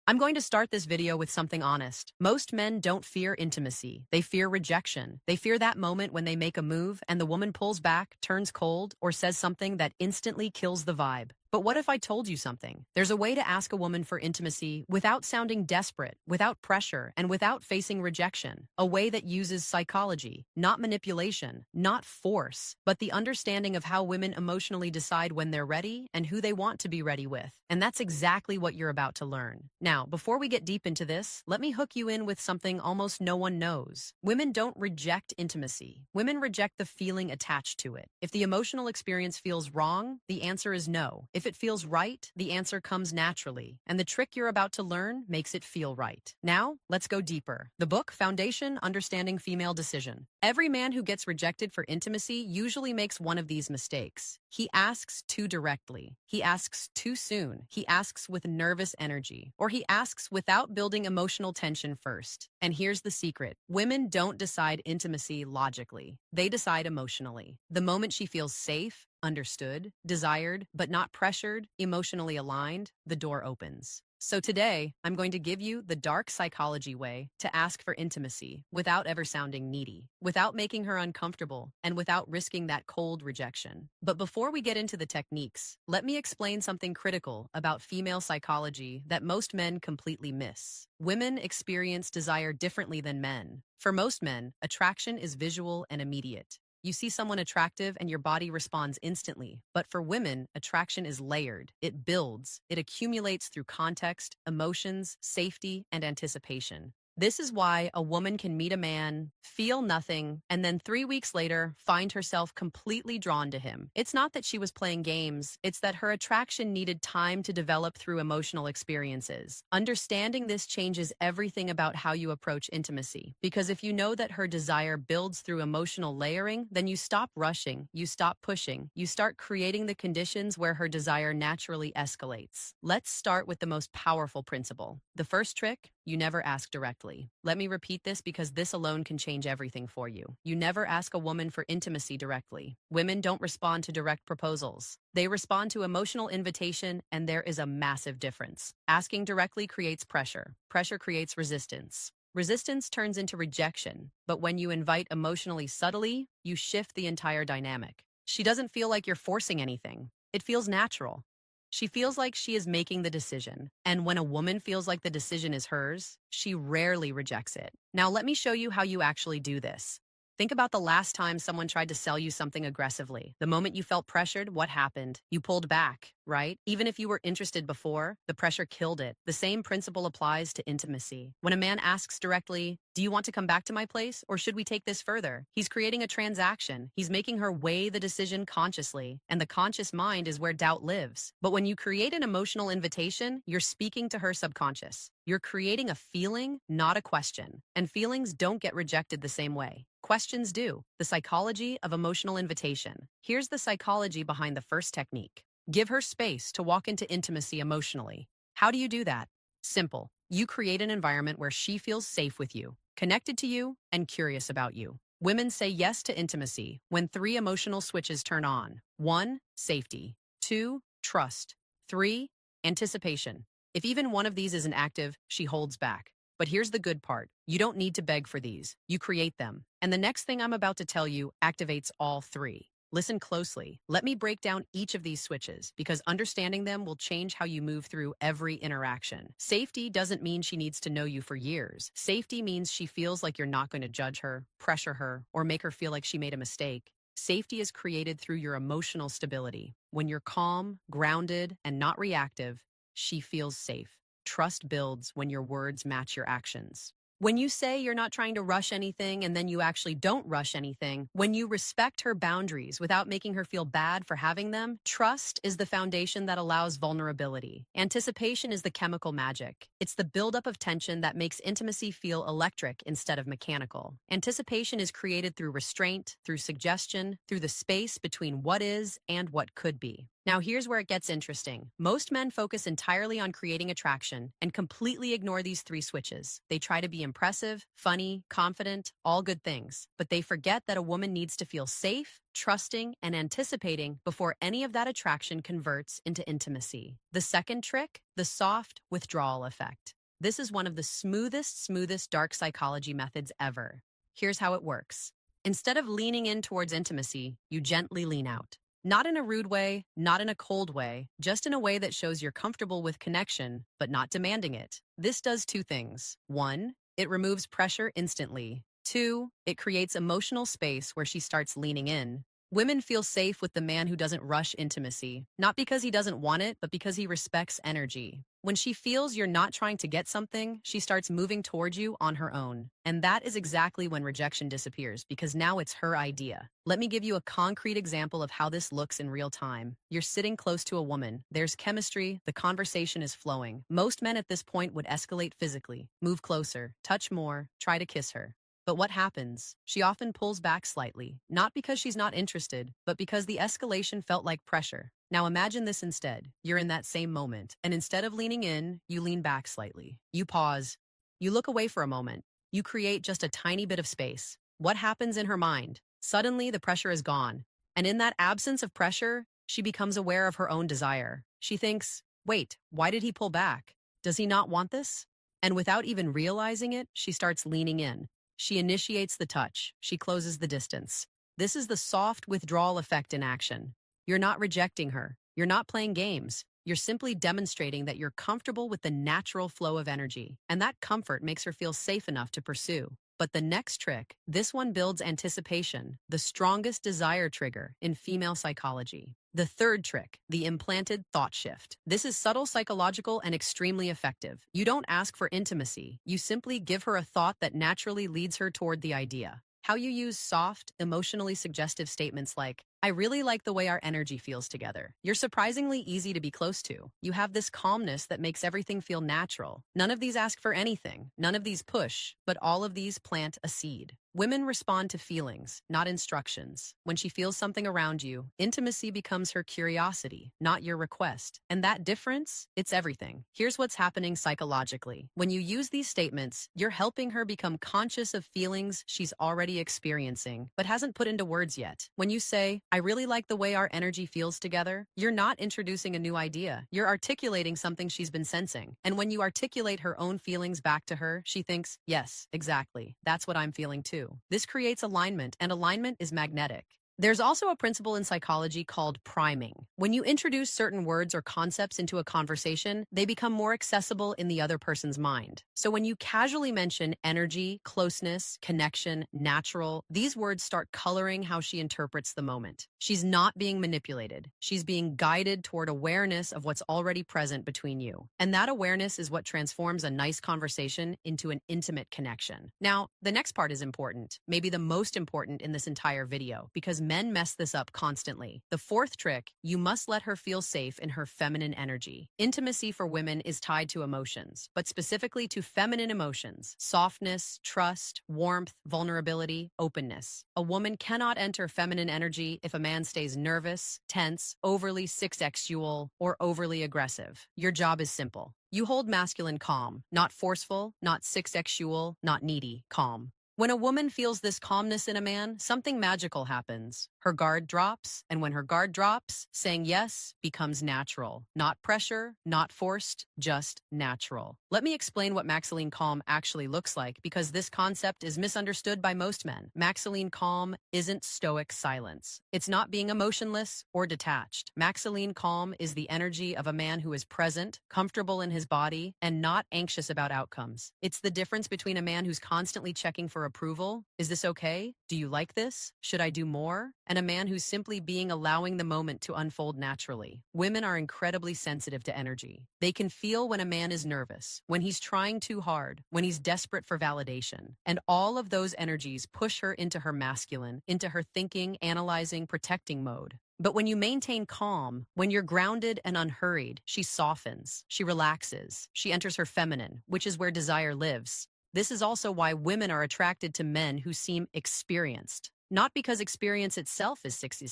I'm going to start this video with something honest. Most men don't fear intimacy. They fear rejection. They fear that moment when they make a move and the woman pulls back, turns cold, or says something that instantly kills the vibe. But what if I told you something? There's a way to ask a woman for intimacy without sounding desperate, without pressure, and without facing rejection. A way that uses psychology, not manipulation, not force, but the understanding of how women emotionally decide when they're ready and who they want to be ready with. And that's exactly what you're about to learn. Now, before we get deep into this, let me hook you in with something almost no one knows. Women don't reject intimacy. Women reject the feeling attached to it. If the emotional experience feels wrong, the answer is no. If it feels right, the answer comes naturally, and the trick you're about to learn makes it feel right. Now, let's go deeper. The book, Foundation: Understanding Female Decision. Every man who gets rejected for intimacy usually makes one of these mistakes. He asks too directly. He asks too soon. He asks with nervous energy, or he asks without building emotional tension first. And here's the secret. Women don't decide intimacy logically. They decide emotionally. The moment she feels safe, understood, desired, but not pressured, emotionally aligned, the door opens. So today, I'm going to give you the dark psychology way to ask for intimacy without ever sounding needy, without making her uncomfortable, and without risking that cold rejection. But before we get into the techniques, let me explain something critical about female psychology that most men completely miss. Women experience desire differently than men. For most men, attraction is visual and immediate. You see someone attractive and your body responds instantly. But for women, attraction is layered. It builds. It accumulates through context, emotions, safety, and anticipation. This is why a woman can meet a man, feel nothing, and then 3 weeks later find herself completely drawn to him. It's not that she was playing games, it's that her attraction needed time to develop through emotional experiences. Understanding this changes everything about how you approach intimacy. Because if you know that her desire builds through emotional layering, then you stop rushing, you stop pushing, you start creating the conditions where her desire naturally escalates. Let's start with the most powerful principle. The first trick: you never ask directly. Let me repeat this because this alone can change everything for you. You never ask a woman for intimacy directly. Women don't respond to direct proposals. They respond to emotional invitation, and there is a massive difference. Asking directly creates pressure. Pressure creates resistance. Resistance turns into rejection. But when you invite emotionally subtly, you shift the entire dynamic. She doesn't feel like you're forcing anything. It feels natural. She feels like she is making the decision, and when a woman feels like the decision is hers, she rarely rejects it. Now, let me show you how you actually do this. Think about the last time someone tried to sell you something aggressively. The moment you felt pressured, what happened? You pulled back, right? Even if you were interested before, the pressure killed it. The same principle applies to intimacy. When a man asks directly, "Do you want to come back to my place, or should we take this further?" He's creating a transaction. He's making her weigh the decision consciously, and the conscious mind is where doubt lives. But when you create an emotional invitation, you're speaking to her subconscious. You're creating a feeling, not a question. And feelings don't get rejected the same way. Questions do. The psychology of emotional invitation. Here's the psychology behind the first technique. Give her space to walk into intimacy emotionally. How do you do that? Simple. You create an environment where she feels safe with you, connected to you, and curious about you. Women say yes to intimacy when 3 emotional switches turn on. 1, safety. 2, trust. 3, anticipation. If even one of these isn't active, she holds back. But here's the good part. You don't need to beg for these. You create them. And the next thing I'm about to tell you activates all 3. Listen closely. Let me break down each of these switches because understanding them will change how you move through every interaction. Safety doesn't mean she needs to know you for years. Safety means she feels like you're not going to judge her, pressure her, or make her feel like she made a mistake. Safety is created through your emotional stability. When you're calm, grounded, and not reactive, she feels safe. Trust builds when your words match your actions. When you say you're not trying to rush anything and then you actually don't rush anything, when you respect her boundaries without making her feel bad for having them, trust is the foundation that allows vulnerability. Anticipation is the chemical magic. It's the buildup of tension that makes intimacy feel electric instead of mechanical. Anticipation is created through restraint, through suggestion, through the space between what is and what could be. Now, here's where it gets interesting. Most men focus entirely on creating attraction and completely ignore these three switches. They try to be impressive, funny, confident, all good things. But they forget that a woman needs to feel safe, trusting, and anticipating before any of that attraction converts into intimacy. The second trick, the soft withdrawal effect. This is one of the smoothest dark psychology methods ever. Here's how it works. Instead of leaning in towards intimacy, you gently lean out. Not in a rude way, not in a cold way, just in a way that shows you're comfortable with connection, but not demanding it. This does two things. One, it removes pressure instantly. Two, it creates emotional space where she starts leaning in. Women feel safe with the man who doesn't rush intimacy, not because he doesn't want it, but because he respects energy. When she feels you're not trying to get something, she starts moving toward you on her own. And that is exactly when rejection disappears, because now it's her idea. Let me give you a concrete example of how this looks in real time. You're sitting close to a woman. There's chemistry. The conversation is flowing. Most men at this point would escalate physically, move closer, touch more, try to kiss her. But what happens? She often pulls back slightly, not because she's not interested, but because the escalation felt like pressure. Now imagine this instead. You're in that same moment, and instead of leaning in, you lean back slightly. You pause. You look away for a moment. You create just a tiny bit of space. What happens in her mind? Suddenly, the pressure is gone. And in that absence of pressure, she becomes aware of her own desire. She thinks, wait, why did he pull back? Does he not want this? And without even realizing it, she starts leaning in. She initiates the touch. She closes the distance. This is the soft withdrawal effect in action. You're not rejecting her. You're not playing games. You're simply demonstrating that you're comfortable with the natural flow of energy, and that comfort makes her feel safe enough to pursue. But the next trick, this one builds anticipation, the strongest desire trigger in female psychology. The third trick, the implanted thought shift. This is subtle, psychological, and extremely effective. You don't ask for intimacy. You simply give her a thought that naturally leads her toward the idea. How you use soft, emotionally suggestive statements like, I really like the way our energy feels together. You're surprisingly easy to be close to. You have this calmness that makes everything feel natural. None of these ask for anything. None of these push, but all of these plant a seed. Women respond to feelings, not instructions. When she feels something around you, intimacy becomes her curiosity, not your request. And that difference, it's everything. Here's what's happening psychologically. When you use these statements, you're helping her become conscious of feelings she's already experiencing, but hasn't put into words yet. When you say, I really like the way our energy feels together, you're not introducing a new idea. You're articulating something she's been sensing. And when you articulate her own feelings back to her, she thinks, yes, exactly. That's what I'm feeling too. This creates alignment, and alignment is magnetic. There's also a principle in psychology called priming. When you introduce certain words or concepts into a conversation, they become more accessible in the other person's mind. So when you casually mention energy, closeness, connection, natural, these words start coloring how she interprets the moment. She's not being manipulated. She's being guided toward awareness of what's already present between you. And that awareness is what transforms a nice conversation into an intimate connection. Now, the next part is important, maybe the most important in this entire video, because men mess this up constantly. The fourth trick, you must let her feel safe in her feminine energy. Intimacy for women is tied to emotions, but specifically to feminine emotions: softness, trust, warmth, vulnerability, openness. A woman cannot enter feminine energy if a man stays nervous, tense, overly sexual, or overly aggressive. Your job is simple. You hold masculine calm, not forceful, not sexual, not needy, calm. When a woman feels this calmness in a man, something magical happens. Her guard drops, and when her guard drops, saying yes becomes natural. Not pressure, not forced, just natural. Let me explain what masculine calm actually looks like, because this concept is misunderstood by most men. Masculine calm isn't stoic silence. It's not being emotionless or detached. Masculine calm is the energy of a man who is present, comfortable in his body, and not anxious about outcomes. It's the difference between a man who's constantly checking for approval. Is this okay? Do you like this? Should I do more? And a man who's simply allowing the moment to unfold naturally. Women are incredibly sensitive to energy. They can feel when a man is nervous, when he's trying too hard, when he's desperate for validation. And all of those energies push her into her masculine, into her thinking, analyzing, protecting mode. But when you maintain calm, when you're grounded and unhurried, she softens, she relaxes, she enters her feminine, which is where desire lives. This is also why women are attracted to men who seem experienced. Not because experience itself is sexy,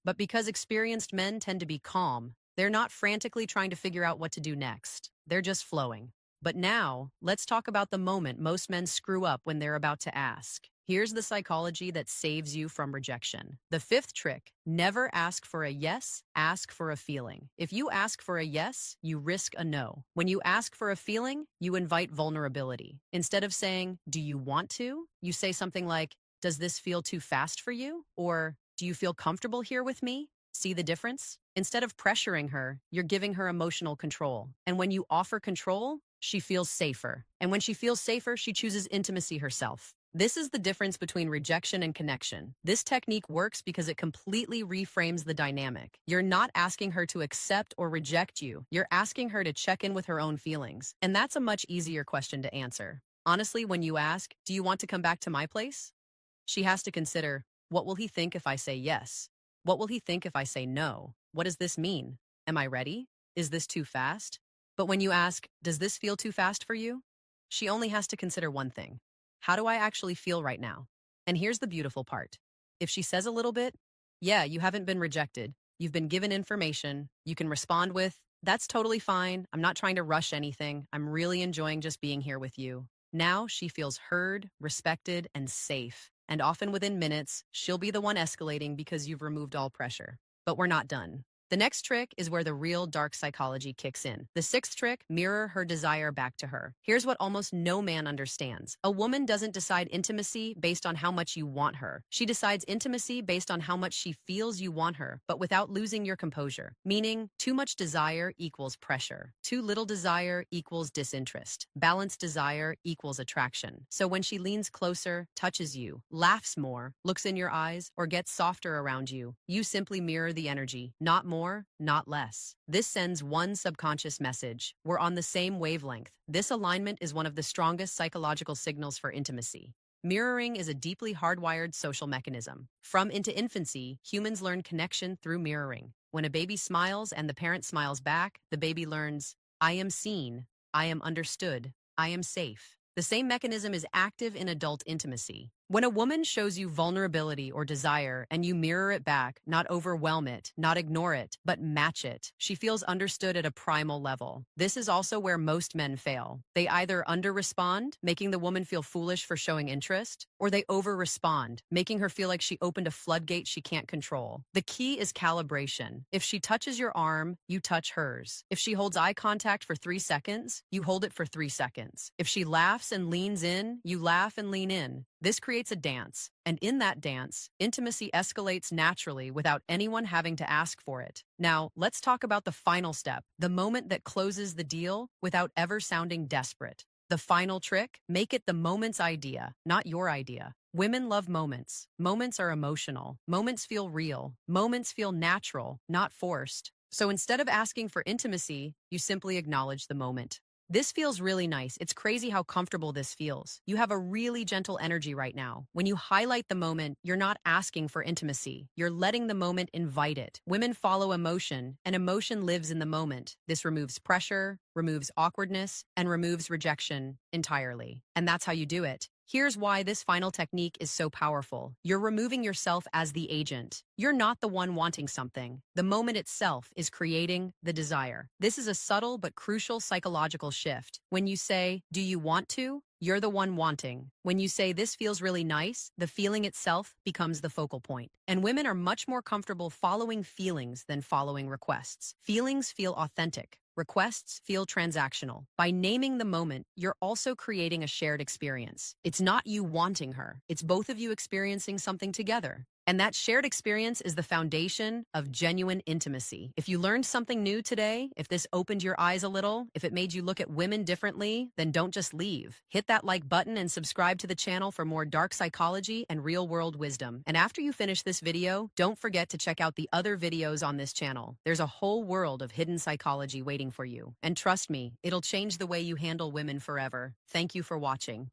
But because experienced men tend to be calm, they're not frantically trying to figure out what to do next. They're just flowing. But now, let's talk about the moment most men screw up when they're about to ask. Here's the psychology that saves you from rejection. The fifth trick: never ask for a yes, ask for a feeling. If you ask for a yes, you risk a no. When you ask for a feeling, you invite vulnerability. Instead of saying, "Do you want to?" you say something like, "Does this feel too fast for you?" Or, "Do you feel comfortable here with me?" See the difference? Instead of pressuring her, you're giving her emotional control. And when you offer control, she feels safer. And when she feels safer, she chooses intimacy herself. This is the difference between rejection and connection. This technique works because it completely reframes the dynamic. You're not asking her to accept or reject you. You're asking her to check in with her own feelings. And that's a much easier question to answer. Honestly, when you ask, "Do you want to come back to my place?" she has to consider, what will he think if I say yes? What will he think if I say no? What does this mean? Am I ready? Is this too fast? But when you ask, "Does this feel too fast for you?" she only has to consider one thing. How do I actually feel right now? And here's the beautiful part. If she says a little bit, yeah, you haven't been rejected. You've been given information. You can respond with, "That's totally fine. I'm not trying to rush anything. I'm really enjoying just being here with you." Now she feels heard, respected, and safe. And often within minutes, she'll be the one escalating because you've removed all pressure. But we're not done. The next trick is where the real dark psychology kicks in. The sixth trick: mirror her desire back to her. Here's what almost no man understands. A woman doesn't decide intimacy based on how much you want her. She decides intimacy based on how much she feels you want her, but without losing your composure. Meaning, too much desire equals pressure. Too little desire equals disinterest. Balanced desire equals attraction. So when she leans closer, touches you, laughs more, looks in your eyes, or gets softer around you, you simply mirror the energy, not more, not less. This sends one subconscious message: we're on the same wavelength. This alignment is one of the strongest psychological signals for intimacy. Mirroring is a deeply hardwired social mechanism. From into infancy, humans learn connection through mirroring. When a baby smiles and the parent smiles back, the baby learns, "I am seen, I am understood, I am safe." The same mechanism is active in adult intimacy. When a woman shows you vulnerability or desire and you mirror it back, not overwhelm it, not ignore it, but match it, she feels understood at a primal level. This is also where most men fail. They either under-respond, making the woman feel foolish for showing interest, or they over-respond, making her feel like she opened a floodgate she can't control. The key is calibration. If she touches your arm, you touch hers. If she holds eye contact for 3 seconds, you hold it for 3 seconds. If she laughs and leans in, you laugh and lean in. This creates a dance, and in that dance, intimacy escalates naturally without anyone having to ask for it. Now, let's talk about the final step, the moment that closes the deal without ever sounding desperate. The final trick: make it the moment's idea, not your idea. Women love moments. Moments are emotional. Moments feel real. Moments feel natural, not forced. So instead of asking for intimacy, you simply acknowledge the moment. This feels really nice. It's crazy how comfortable this feels. You have a really gentle energy right now. When you highlight the moment, you're not asking for intimacy. You're letting the moment invite it. Women follow emotion, and emotion lives in the moment. This removes pressure, removes awkwardness, and removes rejection entirely. And that's how you do it. Here's why this final technique is so powerful. You're removing yourself as the agent. You're not the one wanting something. The moment itself is creating the desire. This is a subtle but crucial psychological shift. When you say, "Do you want to?" you're the one wanting. When you say, "This feels really nice," the feeling itself becomes the focal point. And women are much more comfortable following feelings than following requests. Feelings feel authentic. Requests feel transactional. By naming the moment, you're also creating a shared experience. It's not you wanting her. It's both of you experiencing something together. And that shared experience is the foundation of genuine intimacy. If you learned something new today, if this opened your eyes a little, if it made you look at women differently, then don't just leave. Hit that like button and subscribe to the channel for more dark psychology and real-world wisdom. And after you finish this video, don't forget to check out the other videos on this channel. There's a whole world of hidden psychology waiting for you. And trust me, it'll change the way you handle women forever. Thank you for watching.